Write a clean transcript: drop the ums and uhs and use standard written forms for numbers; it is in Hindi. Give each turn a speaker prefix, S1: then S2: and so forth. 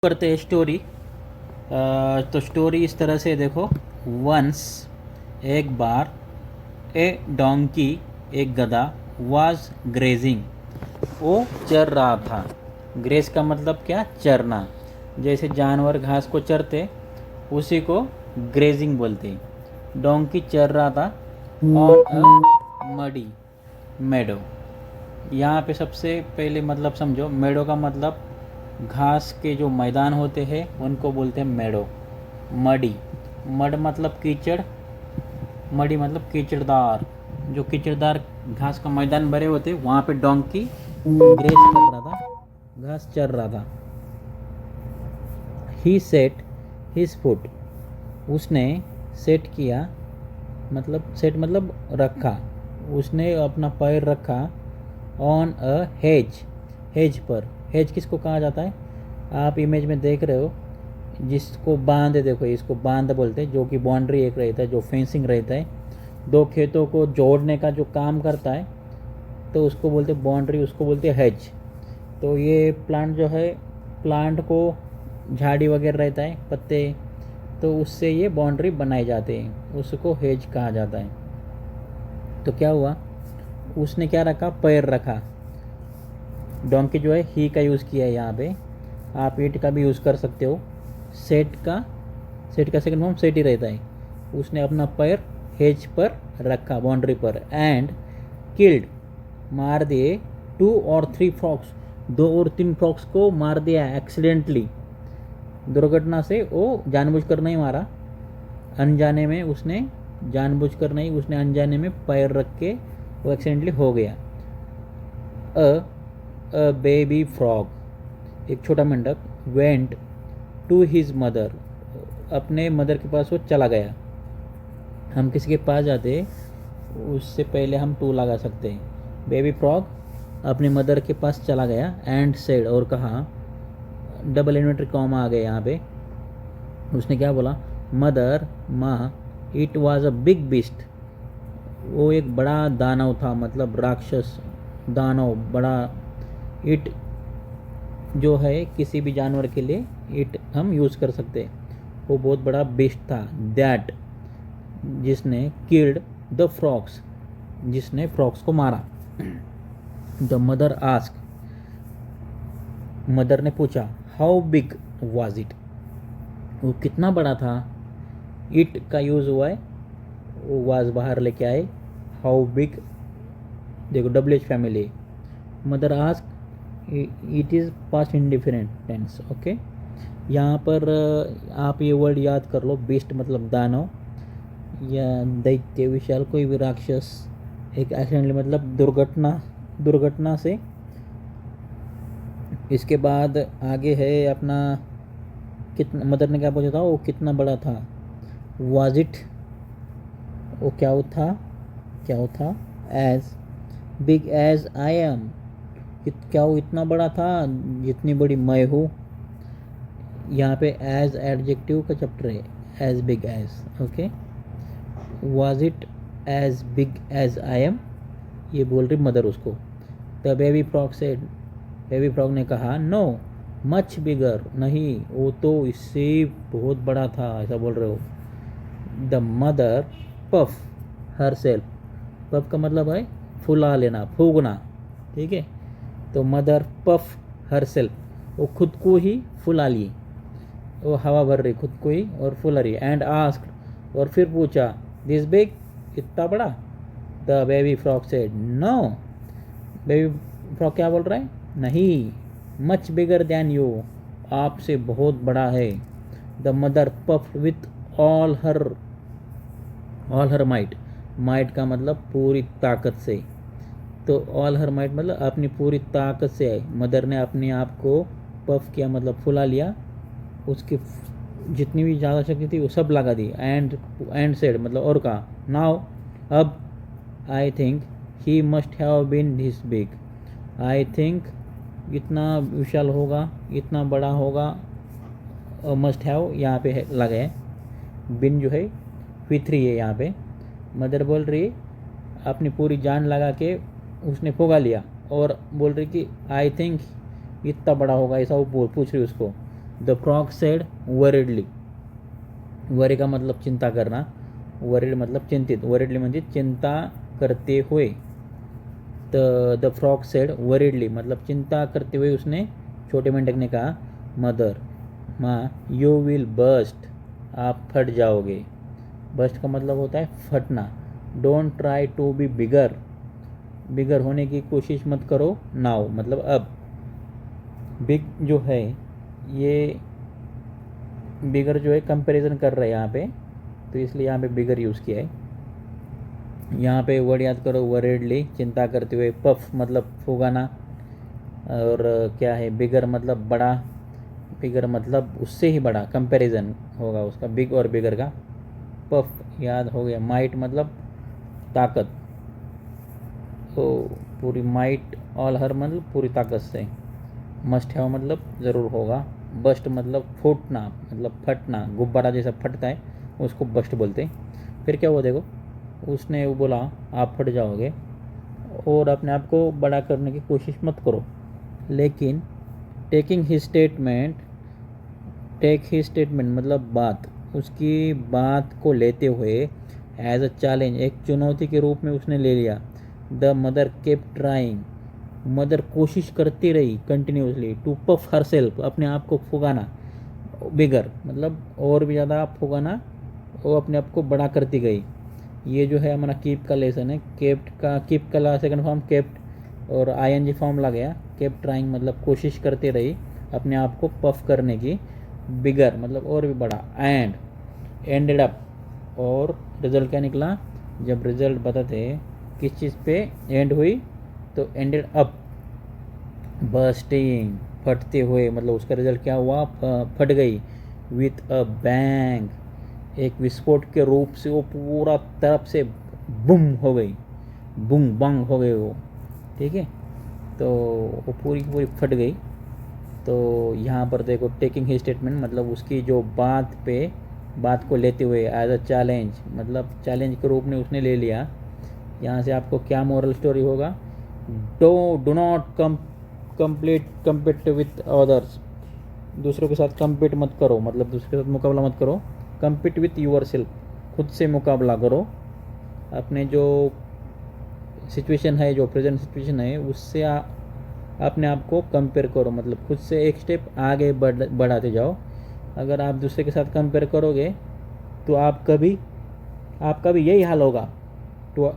S1: करते हैं स्टोरी। तो स्टोरी इस तरह से देखो। वंस एक बार ए डोंकी एक गधा वाज ग्रेजिंग, वो चर रहा था। ग्रेज का मतलब क्या? चरना। जैसे जानवर घास को चरते उसी को ग्रेजिंग बोलते हैं। डोंकी चर रहा था ऑन अ मडी मेडो। यहाँ पे सबसे पहले मतलब समझो, मेडो का मतलब घास के जो मैदान होते हैं उनको बोलते हैं मेडो। मडी, मड मतलब कीचड़, मडी मतलब कीचड़दार। जो कीचड़दार घास का मैदान भरे होते वहाँ पे डोंकी ग्रेस कर रहा था, घास चर रहा था। ही सेट हिज फुट, उसने सेट किया, मतलब सेट मतलब रखा, उसने अपना पैर रखा ऑन अ हेज, हेज पर। हेज किसको कहा जाता है? आप इमेज में देख रहे हो जिसको बांध, देखो इसको बांध बोलते हैं, जो कि बाउंड्री एक रहता है, जो फेंसिंग रहता है, दो खेतों को जोड़ने का जो काम करता है, तो उसको बोलते हैं बाउंड्री, उसको बोलते हैं हेज। तो ये प्लांट जो है, प्लांट को झाड़ी वगैरह रहता है, पत्ते, तो उससे ये बाउंड्री बनाए जाते हैं, उसको हेज कहा जाता है। तो क्या हुआ, उसने क्या रखा? पैर रखा। डोंकी जो है ही का यूज़ किया है यहाँ पे, आप इट का भी यूज़ कर सकते हो। सेट का, सेट का सेकंड फॉर्म सेट ही रहता है। उसने अपना पैर हेज पर रखा, बाउंड्री पर, एंड किल्ड, मार दिए, 2 और 3 फ्रॉक्स, 2 और 3 फ्रॉक्स को मार दिया एक्सीडेंटली, दुर्घटना से। वो जानबूझकर नहीं मारा, अनजाने में उसने, जानबूझकर नहीं, उसने अनजाने में पैर रख के वो एक्सीडेंटली हो गया। अ बेबी फ्रॉग, एक छोटा मेंढक, वेंट टू हिज मदर, अपने मदर के पास वो चला गया। हम किसी के पास जाते उससे पहले हम टू लगा सकते हैं। बेबी फ्रॉग अपनी मदर के पास चला गया, एंड सेड, और कहा, डबल इन्वर्टेड कॉमा आ गया यहाँ पे। उसने क्या बोला? मदर, माँ, it was a big beast, वो एक बड़ा दानव था, मतलब राक्षस, दानव, बड़ा। इट जो है किसी भी जानवर के लिए इट हम यूज़ कर सकते हैं। वो बहुत बड़ा बिस्ट था। दैट, जिसने, किल्ड द फ्रॉक्स, जिसने फ्रॉक्स को मारा। द मदर आस्क, मदर ने पूछा, हाउ बिग वाज इट, वो कितना बड़ा था। इट का यूज़ हुआ है, वो वाज बाहर लेके आए, हाउ बिग, देखो W H family. Mother ask, it is past indifferent tense. Okay, यहाँ पर आप ये वर्ड याद कर लो, बेस्ट मतलब दानव या दैत्य, विशाल, कोई भी राक्षस। एक एक्सीडेंटली मतलब दुर्घटना, दुर्घटना से। इसके बाद आगे है अपना, कितना, मदर ने क्या पूछा था, वो कितना बड़ा था। वाज इट, वो क्या वो था, क्या वो था। As big as I am, क्या वो इतना बड़ा था जितनी बड़ी मैं हूँ। यहाँ पे एज एडजेक्टिव का चैप्टर है, as big as. Okay, was it as big as I am, ये बोल रही मदर उसको। The baby frog said, baby frog ने कहा, नो मच बिगर, नहीं वो तो इससे बहुत बड़ा था, ऐसा बोल रहे हो। The mother puff her self, puff का मतलब है फुला लेना, फूगना, ठीक है। तो मदर पफ हर सेल्फ, वो खुद को ही फुला ली, वो हवा भर रही खुद को ही और फुला रही। एंड आस्क्ड, और फिर पूछा, दिस बिग, इतना बड़ा। The baby frog said, no, baby frog क्या बोल रहा है? नहीं, मच बिगर दैन यू, आपसे बहुत बड़ा है। The mother puffed with all her might, might का मतलब पूरी ताकत से। तो ऑल हर माइट मतलब अपनी पूरी ताकत से है। मदर ने अपने आप को पफ किया, मतलब फुला लिया, उसकी जितनी भी ज़्यादा शक्ति थी वो सब लगा दी। एंड सेड मतलब और कहा, नाउ, अब, I think he must have been this big, I think इतना विशाल होगा, इतना बड़ा होगा। मस्ट हैव यहाँ पे लगा है, बिन जो है V3 है यहाँ पे। मदर बोल रही, अपनी पूरी जान लगा के उसने फुगा लिया, और बोल रही कि आई थिंक इतना बड़ा होगा, ऐसा वो पूछ रही उसको। The frog said worriedly. Worry का मतलब चिंता करना, वरीड मतलब चिंतित, वरिडली म्हणजे चिंता करते हुए. द फ्रॉग सेड वरिडली मतलब चिंता करते हुए उसने छोटे मेंढक ने कहा, मदर माँ, यू विल बस्ट, आप फट जाओगे. बस्ट का मतलब होता है फटना. Don't try to be bigger, bigger होने की कोशिश मत करो. नाउ मतलब अब. बिग जो है ये बिगर जो है कंपैरिजन कर रहा है यहाँ पे, तो इसलिए यहाँ पे बिगर यूज़ किया है. यहाँ पे वर्ड याद करो, वरीडली चिंता करते हुए, पफ मतलब फुगाना, और क्या है बिगर मतलब बड़ा, बिगर मतलब उससे ही बड़ा, कंपैरिजन होगा उसका बिग और बिगर का. पफ याद हो गया. माइट मतलब ताकत, तो पूरी माइट ऑल हर मतलब पूरी ताकत से. मस्ट हैव मतलब ज़रूर होगा. बस्ट मतलब फूटना मतलब फटना, गुब्बारा जैसा फटता है उसको बस्ट बोलते हैं. फिर क्या हुआ देखो, उसने वो बोला आप फट जाओगे और अपने आप को बड़ा करने की कोशिश मत करो. लेकिन टेकिंग ही स्टेटमेंट, टेक ही स्टेटमेंट मतलब बात, उसकी बात को लेते हुए एज अ चैलेंज एक चुनौती के रूप में उसने ले लिया. The mother kept trying, mother कोशिश करती रही continuously to puff herself अपने आप को फुगाना. बिगर मतलब और भी ज़्यादा फुगाना, वो अपने आप को बड़ा करती गई. ये जो है हमारा कीप का लेसन है. केप्ट का कीप का सेकंड फॉर्म केप्ट और आईएनजी फॉर्म लग गया. केप ट्राइंग मतलब कोशिश करती रही अपने आप को पफ करने की. बिगर मतलब और भी बड़ा. एंड एंडेड अप, और रिजल्ट क्या निकला, जब रिजल्ट बताते किस चीज़ पे एंड हुई तो एंडेड अप बर्स्टिंग फटते हुए, मतलब उसका रिजल्ट क्या हुआ, फट गई. विथ अ बैंग, एक विस्फोट के रूप से वो पूरा तरफ से बुम हो गई, बुम बंग हो गई वो. ठीक है, तो वो पूरी की पूरी फट गई. तो यहाँ पर देखो टेकिंग ही स्टेटमेंट मतलब उसकी जो बात पे, बात को लेते हुए एज अ चैलेंज मतलब चैलेंज के रूप में उसने ले लिया. यहाँ से आपको क्या मोरल स्टोरी होगा, do not compete with others, दूसरों के साथ कम्पीट मत करो मतलब दूसरे के साथ मुकाबला मत करो. कम्पीट विथ यूर सेल्फ, खुद से मुकाबला करो. अपने जो सिचुएशन है, जो प्रेजेंट सिचुएशन है उससे अपने आप को कंपेयर करो, मतलब खुद से एक स्टेप आगे बढ़ाते जाओ. अगर आप दूसरे के साथ कंपेयर करोगे तो आपका भी यही हाल होगा. तो